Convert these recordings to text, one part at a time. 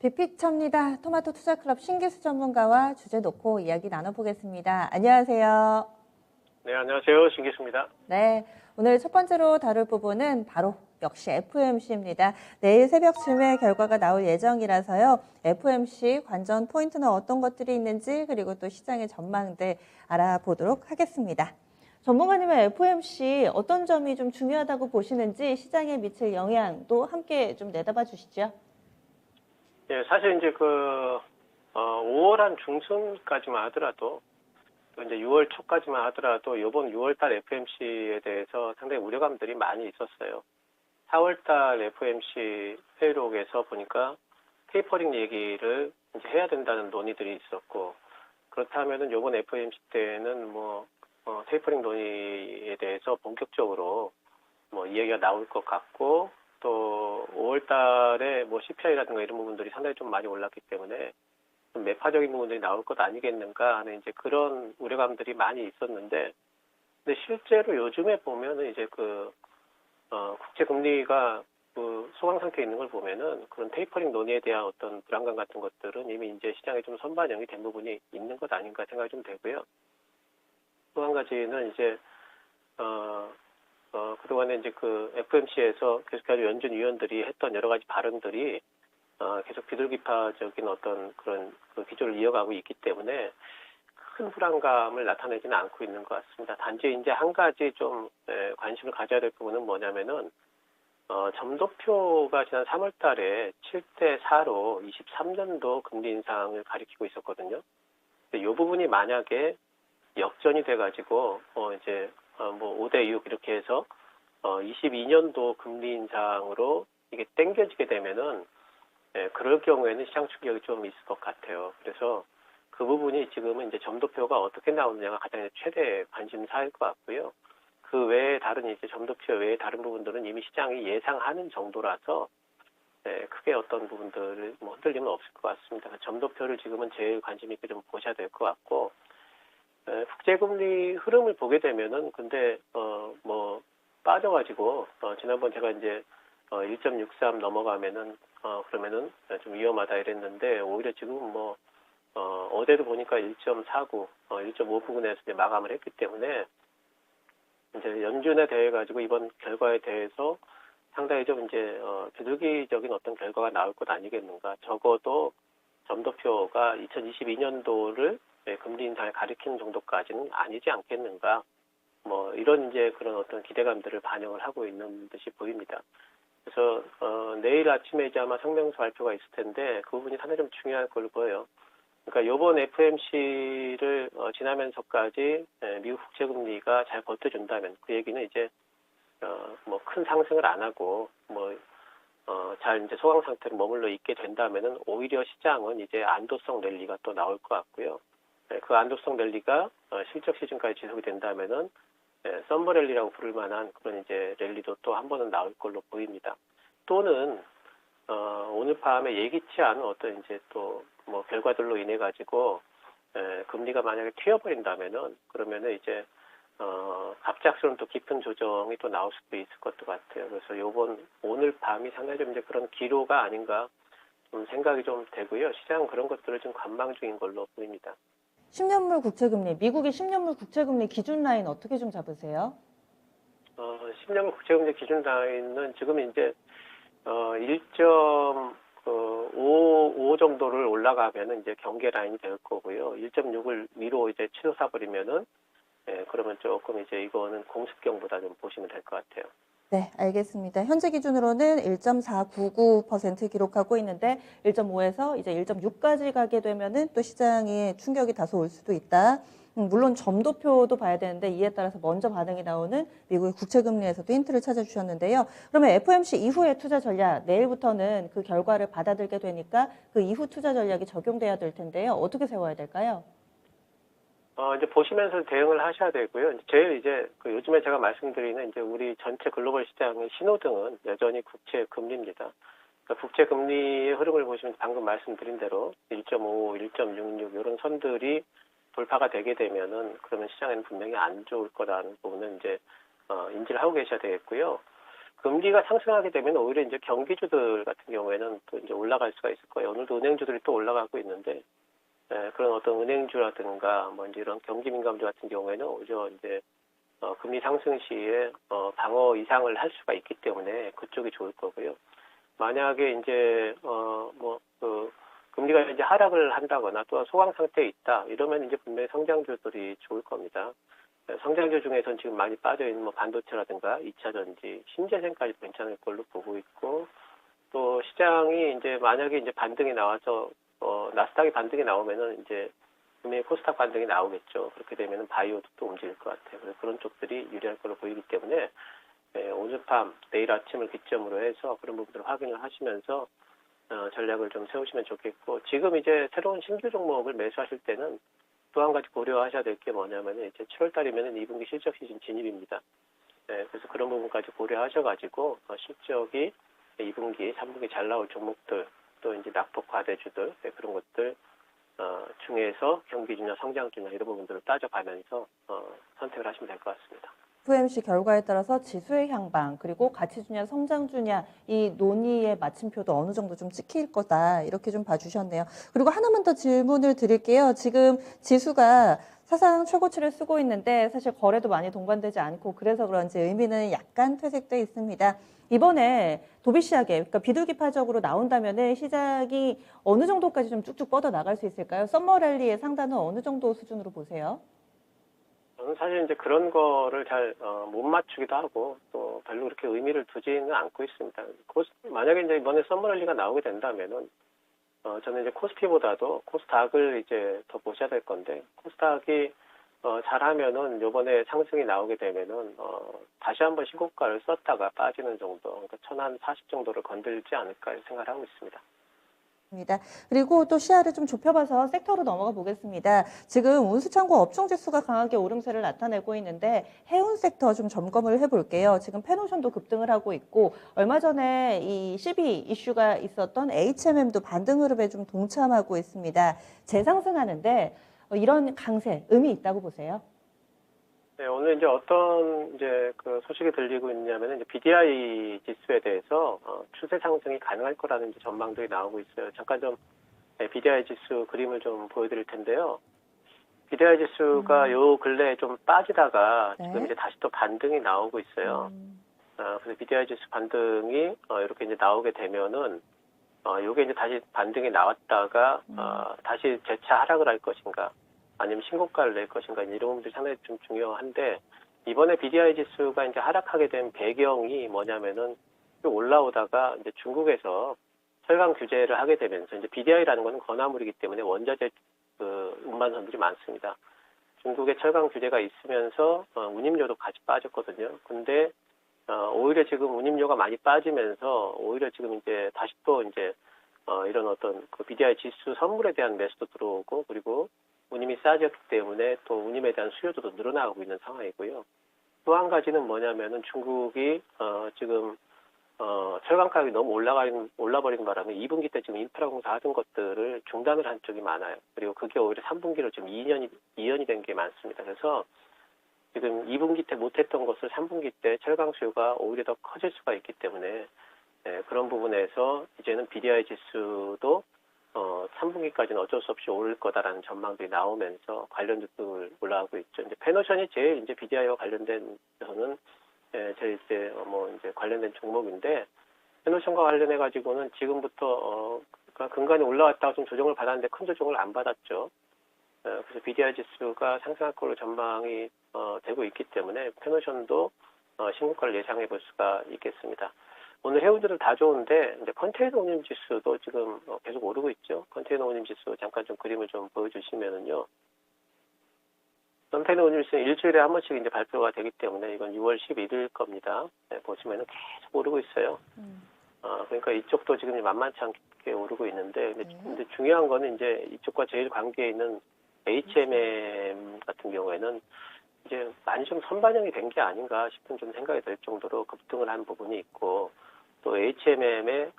빅피처입니다. 토마토 투자클럽 신기수 전문가와 주제 놓고 이야기 나눠보겠습니다. 안녕하세요. 네, 안녕하세요. 신기수입니다. 네, 오늘 첫 번째로 다룰 부분은 바로 역시 FOMC입니다. 내일 새벽쯤에 결과가 나올 예정이라서요. FOMC 관전 포인트는 어떤 것들이 있는지 그리고 또 시장의 전망들 알아보도록 하겠습니다. 전문가님은 FOMC 어떤 점이 좀 중요하다고 보시는지 시장에 미칠 영향도 함께 좀 내다봐 주시죠. 예, 사실 이제 5월 한 중순까지만 하더라도, 또 이제 6월 초까지만 하더라도, 이번 6월달 FOMC에 대해서 상당히 우려감들이 많이 있었어요. 4월달 FOMC 회의록에서 보니까 테이퍼링 얘기를 이제 해야 된다는 논의들이 있었고, 그렇다면은 이번 FOMC 때는 테이퍼링 논의에 대해서 본격적으로 이야기가 나올 것 같고, 또 5월 달에 CPI라든가 이런 부분들이 상당히 좀 많이 올랐기 때문에 좀 매파적인 부분들이 나올 것 아니겠는가 하는 이제 그런 우려감들이 많이 있었는데, 근데 실제로 요즘에 보면은 이제 국채 금리가 소강 상태에 있는 걸 보면은 그런 테이퍼링 논의에 대한 어떤 불안감 같은 것들은 이미 이제 시장에 좀 선반영이 된 부분이 있는 것 아닌가 생각이 좀 되고요. 또 한 가지는 이제 그동안에 이제 FOMC에서 계속해서 연준 위원들이 했던 여러 가지 발언들이, 계속 비둘기파적인 어떤 그런 기조를 이어가고 있기 때문에 큰 불안감을 나타내지는 않고 있는 것 같습니다. 단지 이제 한 가지 좀, 관심을 가져야 될 부분은 뭐냐면은, 점도표가 지난 3월 달에 7대 4로 23년도 금리 인상을 가리키고 있었거든요. 근데 이 부분이 만약에 역전이 돼가지고, 5대 6 이렇게 해서 22년도 금리 인상으로 이게 땡겨지게 되면은, 그럴 경우에는 시장 충격이 좀 있을 것 같아요. 그래서 그 부분이 지금은 이제 점도표가 어떻게 나오느냐가 가장 최대 관심사일 것 같고요. 그 외에 다른 이제 점도표 외에 다른 부분들은 이미 시장이 예상하는 정도라서, 크게 어떤 부분들을 흔들림은 없을 것 같습니다. 점도표를 지금은 제일 관심 있게 좀 보셔야 될 것 같고, 국제금리 흐름을 보게 되면은 근데 빠져가지고 지난번 제가 이제 1.63 넘어가면은 그러면은 좀 위험하다 이랬는데, 오히려 지금 어제도 보니까 1.49, 1.5 부근에서 이제 마감을 했기 때문에 이제 연준에 대해 가지고 이번 결과에 대해서 상당히 좀 이제 비둘기적인 어떤 결과가 나올 것 아니겠는가. 적어도 점도표가 2022년도를 금리 인상을 가리키는 정도까지는 아니지 않겠는가. 이런 이제 그런 어떤 기대감들을 반영을 하고 있는 듯이 보입니다. 그래서 내일 아침에 이제 아마 성명서 발표가 있을 텐데 그 부분이 상당히 좀 중요할 걸로 보여요. 그러니까 이번 FOMC를 지나면서까지 미국 국채 금리가 잘 버텨준다면, 그 얘기는 이제 큰 상승을 안 하고 잘 이제 소강 상태로 머물러 있게 된다면은 오히려 시장은 이제 안도성 랠리가 또 나올 것 같고요. 그 안도성 랠리가 실적 시즌까지 지속이 된다면은 썸머 랠리라고 부를 만한 그런 이제 랠리도 또 한 번은 나올 걸로 보입니다. 또는 오늘 밤에 예기치 않은 어떤 이제 또 결과들로 인해 가지고 금리가 만약에 튀어버린다면은, 그러면은 이제 갑작스러운 또 깊은 조정이 또 나올 수도 있을 것도 같아요. 그래서 오늘 밤이 상당히 좀 이제 그런 기로가 아닌가 좀 생각이 좀 되고요. 시장은 그런 것들을 좀 관망 중인 걸로 보입니다. 10년물 국채금리, 미국의 10년물 국채금리 기준 라인 어떻게 좀 잡으세요? 10년 국채금리 기준 라인은 지금 이제 1.5 정도를 올라가면은 이제 경계 라인이 될 거고요. 1.6을 위로 이제 치솟아 버리면은, 그러면 조금 이제 이거는 공습경보다 좀 보시면 될 것 같아요. 네, 알겠습니다. 현재 기준으로는 1.499% 기록하고 있는데 1.5에서 이제 1.6까지 가게 되면은 또 시장에 충격이 다소 올 수도 있다. 물론 점도표도 봐야 되는데 이에 따라서 먼저 반응이 나오는 미국의 국채금리에서도 힌트를 찾아주셨는데요. 그러면 FOMC 이후의 투자 전략, 내일부터는 그 결과를 받아들게 되니까 그 이후 투자 전략이 적용돼야 될 텐데요. 어떻게 세워야 될까요? 이제 보시면서 대응을 하셔야 되고요. 제일 이제 요즘에 제가 말씀드리는 이제 우리 전체 글로벌 시장의 신호등은 여전히 국채 금리입니다. 그러니까 국채 금리의 흐름을 보시면 방금 말씀드린 대로 1.5, 1.66 이런 선들이 돌파가 되게 되면은, 그러면 시장에는 분명히 안 좋을 거라는 부분은 이제 인지를 하고 계셔야 되겠고요. 금리가 상승하게 되면 오히려 이제 경기주들 같은 경우에는 또 이제 올라갈 수가 있을 거예요. 오늘도 은행주들이 또 올라가고 있는데, 그런 어떤 은행주라든가 뭐 이제 이런 경기 민감주 같은 경우에는 오히려 이제 금리 상승 시에 방어 이상을 할 수가 있기 때문에 그쪽이 좋을 거고요. 만약에 이제 금리가 이제 하락을 한다거나 또한 소강 상태에 있다 이러면 이제 분명히 성장주들이 좋을 겁니다. 성장주 중에서는 지금 많이 빠져 있는 뭐 반도체라든가 2차 전지, 신재생까지 괜찮을 걸로 보고 있고, 또 시장이 이제 만약에 이제 반등이 나와서 나스닥이 반등이 나오면은 이제 분명히 코스닥 반등이 나오겠죠. 그렇게 되면은 바이오도 또 움직일 것 같아요. 그래서 그런 쪽들이 유리할 걸로 보이기 때문에 오늘 밤 내일 아침을 기점으로 해서 그런 부분들을 확인을 하시면서 전략을 좀 세우시면 좋겠고, 지금 이제 새로운 신규 종목을 매수하실 때는 또 한 가지 고려하셔야 될 게 뭐냐면은 이제 7월 달이면은 2분기 실적 시즌 진입입니다. 그래서 그런 부분까지 고려하셔가지고 실적이 2분기, 3분기 잘 나올 종목들, 또 이제 낙폭 과대주들 그런 것들 중에서 경기주나 성장주나 이런 부분들을 따져가면서 선택을 하시면 될 것 같습니다. FOMC 결과에 따라서 지수의 향방 그리고 가치주냐 성장주냐 이 논의의 마침표도 어느 정도 좀 찍힐 거다 이렇게 좀 봐주셨네요. 그리고 하나만 더 질문을 드릴게요. 지금 지수가 사상 최고치를 쓰고 있는데 사실 거래도 많이 동반되지 않고 그래서 그런지 의미는 약간 퇴색돼 있습니다. 이번에 도비시하게 그러니까 비둘기파적으로 나온다면은 시장이 어느 정도까지 좀 쭉쭉 뻗어 나갈 수 있을까요? 썸머 랠리의 상단은 어느 정도 수준으로 보세요? 저는 사실 이제 그런 거를 잘 못 맞추기도 하고 또 별로 그렇게 의미를 두지는 않고 있습니다. 만약에 이제 이번에 썸머랠리가 나오게 된다면은 저는 이제 코스피보다도 코스닥을 이제 더 보셔야 될 건데, 코스닥이 잘하면은 요번에 상승이 나오게 되면은 다시 한번 신고가를 썼다가 빠지는 정도, 그러니까 1040 정도를 건들지 않을까 생각을 하고 있습니다. 그리고 또 시야를 좀 좁혀봐서 섹터로 넘어가 보겠습니다. 지금 운수창고 업종지수가 강하게 오름세를 나타내고 있는데 해운 섹터 좀 점검을 해볼게요. 지금 페노션도 급등을 하고 있고 얼마 전에 이 CB 이슈가 있었던 HMM도 반등 흐름에 좀 동참하고 있습니다. 재상승하는데 이런 강세 의미 있다고 보세요? 네, 오늘 이제 어떤 이제 그 소식이 들리고 있냐면은 이제 BDI 지수에 대해서 추세 상승이 가능할 거라는 이제 전망들이 나오고 있어요. 잠깐 좀 BDI 지수 그림을 좀 보여드릴 텐데요. BDI 지수가 요 근래에 좀 빠지다가 네. 지금 이제 다시 또 반등이 나오고 있어요. 그래서 BDI 지수 반등이 이렇게 이제 나오게 되면은 요게 이제 다시 반등이 나왔다가 다시 재차 하락을 할 것인가, 아니면 신고가를 낼 것인가, 이런 부분들이 상당히 좀 중요한데, 이번에 BDI 지수가 이제 하락하게 된 배경이 뭐냐면은 올라오다가 이제 중국에서 철강 규제를 하게 되면서, 이제 BDI라는 것은 건화물이기 때문에 원자재 운반선들이 많습니다. 중국의 철강 규제가 있으면서 운임료도 같이 빠졌거든요. 근데 오히려 지금 운임료가 많이 빠지면서 오히려 지금 이제 다시 또 이제 이런 어떤 그 BDI 지수 선물에 대한 매수도 들어오고, 그리고 운임이 싸졌기 때문에 또 운임에 대한 수요도 늘어나고 있는 상황이고요. 또 한 가지는 뭐냐면은 중국이 지금 철강 가격이 너무 올라버린 바람에 2분기 때 지금 인프라 공사 하던 것들을 중단을 한 쪽이 많아요. 그리고 그게 오히려 3분기로 지금 2년이 된 게 많습니다. 그래서 지금 2분기 때 못했던 것을 3분기 때 철강 수요가 오히려 더 커질 수가 있기 때문에 그런 부분에서 이제는 BDI 지수도 3분기까지는 어쩔 수 없이 오를 거다라는 전망들이 나오면서 관련주들 올라가고 있죠. 이제 페노션이 제일 이제 BDI와 관련된 데서는 제일 이제 이제 관련된 종목인데, 페노션과 관련해 가지고는 지금부터 그러니까 근간에 올라왔다가 좀 조정을 받았는데 큰 조정을 안 받았죠. 그래서 BDI 지수가 상승할 걸로 전망이 되고 있기 때문에 페노션도 신고가를 예상해 볼 수가 있겠습니다. 오늘 해운들은 다 좋은데 이제 컨테이너 운임 지수도 지금 계속 오르고 있죠. 컨테이너 운임 지수 잠깐 좀 그림을 좀 보여주시면은요. 컨테이너 운임 지수는 일주일에 한 번씩 이제 발표가 되기 때문에 이건 6월 11일 겁니다. 보시면은 계속 오르고 있어요. 그러니까 이쪽도 지금 만만치 않게 오르고 있는데, 근데 중요한 거는 이제 이쪽과 제일 관계에 있는 HMM 같은 경우에는 이제 많이 좀 선반영이 된 게 아닌가 싶은 좀 생각이 들 정도로 급등을 한 부분이 있고, 또 HMM의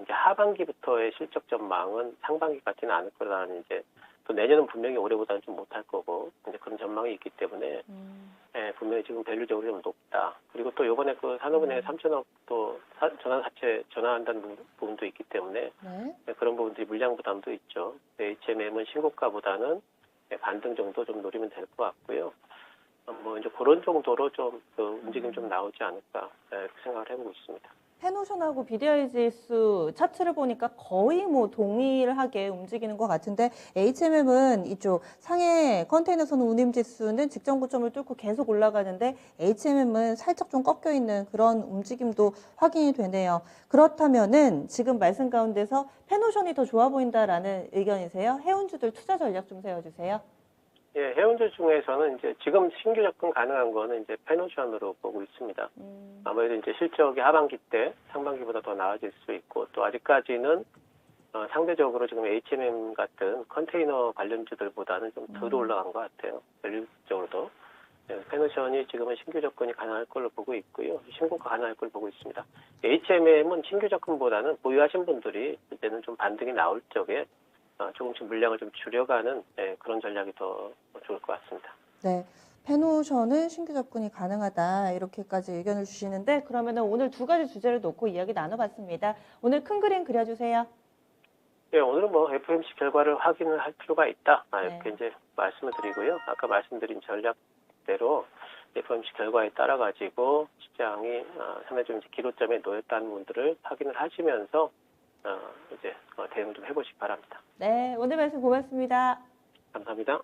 이제 하반기부터의 실적 전망은 상반기 같지는 않을 거라는 이제 또 내년은 분명히 올해보다는 좀 못할 거고 이제 그런 전망이 있기 때문에 분명히 지금 밸류적으로 좀 높다. 그리고 또 요번에 그 산업은행 3천억 또 전환사채 전환한다는 부분도 있기 때문에 네. 그런 부분들이 물량 부담도 있죠. HMM은 신고가보다는 반등 정도 좀 노리면 될 것 같고요. 뭐 이제 그런 정도로 좀 그 움직임 좀 나오지 않을까 이렇게 생각을 해보고 있습니다. 페노션하고 BDI 지수 차트를 보니까 거의 뭐 동일하게 움직이는 것 같은데 HMM은 이쪽 상해 컨테이너 선 운임 지수는 직전 고점을 뚫고 계속 올라가는데 HMM은 살짝 좀 꺾여 있는 그런 움직임도 확인이 되네요. 그렇다면은 지금 말씀 가운데서 페노션이 더 좋아 보인다라는 의견이세요? 해운주들 투자 전략 좀 세워주세요. 예, 해운주 중에서는 이제 지금 신규 접근 가능한 거는 이제 페노션으로 보고 있습니다. 아무래도 이제 실적이 하반기 때 상반기보다 더 나아질 수 있고 또 아직까지는 상대적으로 지금 HMM 같은 컨테이너 관련주들보다는 좀 덜 올라간 것 같아요. 밸류적으로도. 페노션이 지금은 신규 접근이 가능할 걸로 보고 있고요. 신고가 가능할 걸로 보고 있습니다. HMM은 신규 접근보다는 보유하신 분들이 이제는 좀 반등이 나올 적에 조금씩 물량을 좀 줄여가는 그런 전략이 더 좋을 것 같습니다. 네. 페노션은 신규 접근이 가능하다. 이렇게까지 의견을 주시는데 그러면은 오늘 두 가지 주제를 놓고 이야기 나눠봤습니다. 오늘 큰 그림 그려주세요. 예, 오늘은 뭐 FOMC 결과를 확인을 할 필요가 있다. 이렇게 네. 이제 말씀을 드리고요. 아까 말씀드린 전략대로 FOMC 결과에 따라 가지고 시장이 상당히 좀 기로점에 놓였다는 부분들을 확인을 하시면서 이제 대응 좀 해보시기 바랍니다. 네, 오늘 말씀 고맙습니다. 감사합니다.